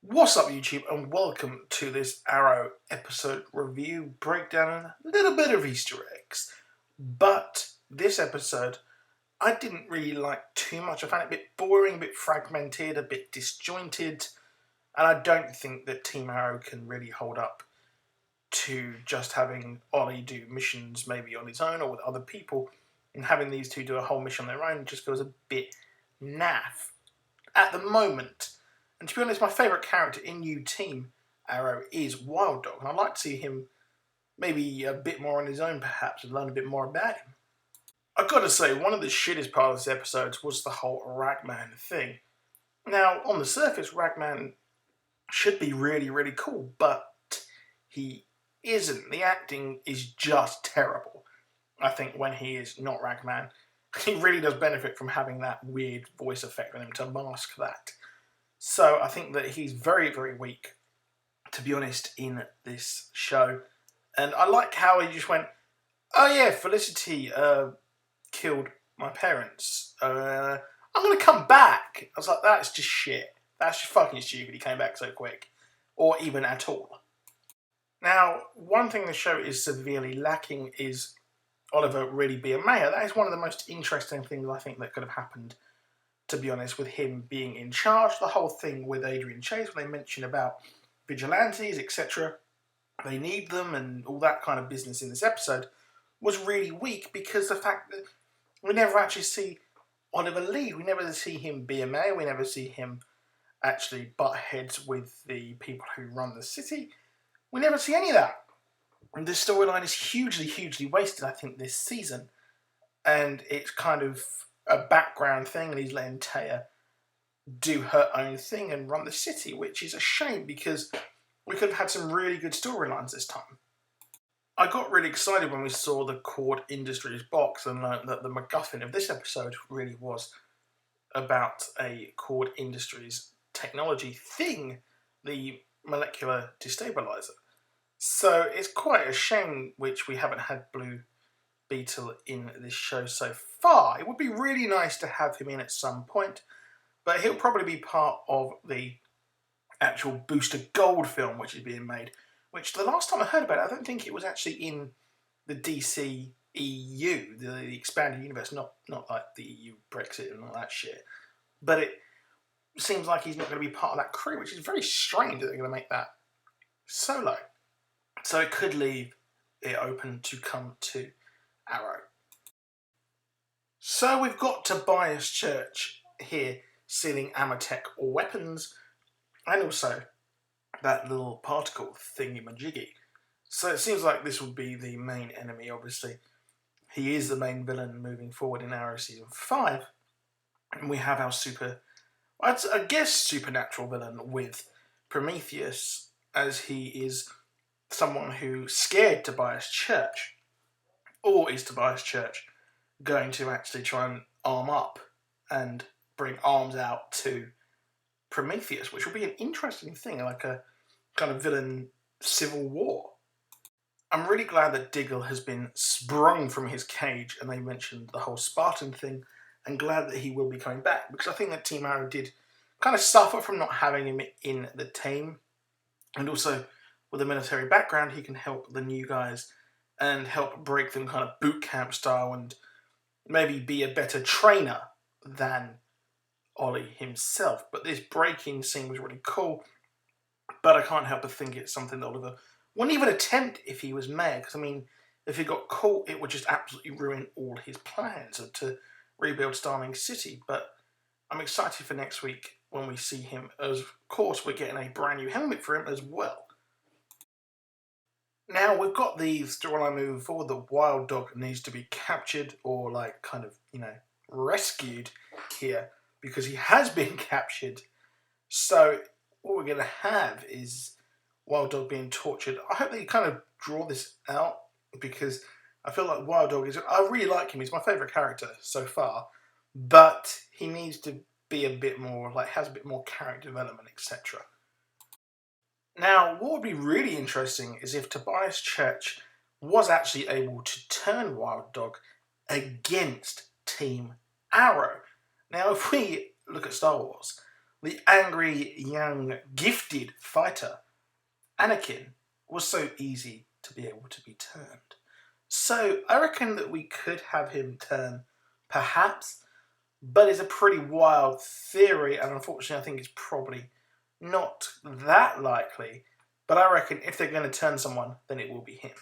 What's up, YouTube, and welcome to this Arrow episode review breakdown and a little bit of Easter eggs. But this episode, I didn't really like too much. I found it a bit boring, a bit fragmented, a bit disjointed, and I don't think that Team Arrow can really hold up to just having Ollie do missions maybe on his own or with other people, and having these two do a whole mission on their own just feels a bit naff at the moment. And to be honest, my favourite character in New Team Arrow is Wild Dog, and I'd like to see him maybe a bit more on his own perhaps and learn a bit more about him. I've got to say, one of the shittest parts of this episode was the whole Rackman thing. Now, on the surface, Rackman should be really, really cool, but he isn't. The acting is just terrible. I think when he is not Rackman, he really does benefit from having that weird voice effect on him to mask that. So I think that he's very, very weak, to be honest, in this show. And I like how he just went, oh yeah, Felicity killed my parents. I'm going to come back. I was like, that's just shit. That's just fucking stupid. He came back so quick. Or even at all. Now, one thing the show is severely lacking is Oliver really being mayor. That is one of the most interesting things I think that could have happened, to be honest, with him being in charge. The whole thing with Adrian Chase, when they mention about vigilantes, etc., they need them and all that kind of business in this episode, was really weak because the fact that we never actually see Oliver lead. We never see him be a mayor. We never see him actually butt heads with the people who run the city. We never see any of that. And this storyline is hugely, hugely wasted, I think, this season. And it's kind of a background thing, and he's letting Taya do her own thing and run the city, which is a shame because we could have had some really good storylines this time. I got really excited when we saw the Cord Industries box and learned that the MacGuffin of this episode really was about a Cord Industries technology thing, the molecular destabilizer. So it's quite a shame which we haven't had Blue Beetle in this show so far. It would be really nice to have him in at some point, but he'll probably be part of the actual Booster Gold film which is being made, which the last time I heard about it, I don't think it was actually in the DC EU, the expanded universe, not like the EU Brexit and all that shit. But it seems like he's not going to be part of that crew, which is very strange that they're going to make that solo. So it could leave it open to come to Arrow. So we've got Tobias Church here stealing Amatech weapons and also that little particle thingy-majiggy. So it seems like this will be the main enemy, obviously. He is the main villain moving forward in Arrow Season 5. And we have our supernatural villain with Prometheus, as he is someone who scared Tobias Church. Or is Tobias Church going to actually try and arm up and bring arms out to Prometheus, which will be an interesting thing, like a kind of villain civil war. I'm really glad that Diggle has been sprung from his cage and they mentioned the whole Spartan thing, and glad that he will be coming back, because I think that Team Arrow did kind of suffer from not having him in the team, and also with a military background he can help the new guys and help break them kind of boot camp style and maybe be a better trainer than Ollie himself. But this breaking scene was really cool, but I can't help but think it's something that Oliver wouldn't even attempt if he was mayor, because I mean, if he got caught it would just absolutely ruin all his plans to rebuild Starling City. But I'm excited for next week when we see him, as of course we're getting a brand new helmet for him as well. Now, we've got the storyline moving forward that Wild Dog needs to be captured or, like, kind of, rescued here, because he has been captured. So, what we're going to have is Wild Dog being tortured. I hope they kind of draw this out, because I feel like Wild Dog I really like him. He's my favourite character so far. But he needs to be a bit more, has a bit more character development, etc. Now, what would be really interesting is if Tobias Church was actually able to turn Wild Dog against Team Arrow. Now, if we look at Star Wars, the angry, young, gifted fighter, Anakin, was so easy to be able to be turned. So I reckon that we could have him turn, perhaps, but it's a pretty wild theory, and unfortunately I think it's probably not that likely. But I reckon if they're going to turn someone, then it will be him.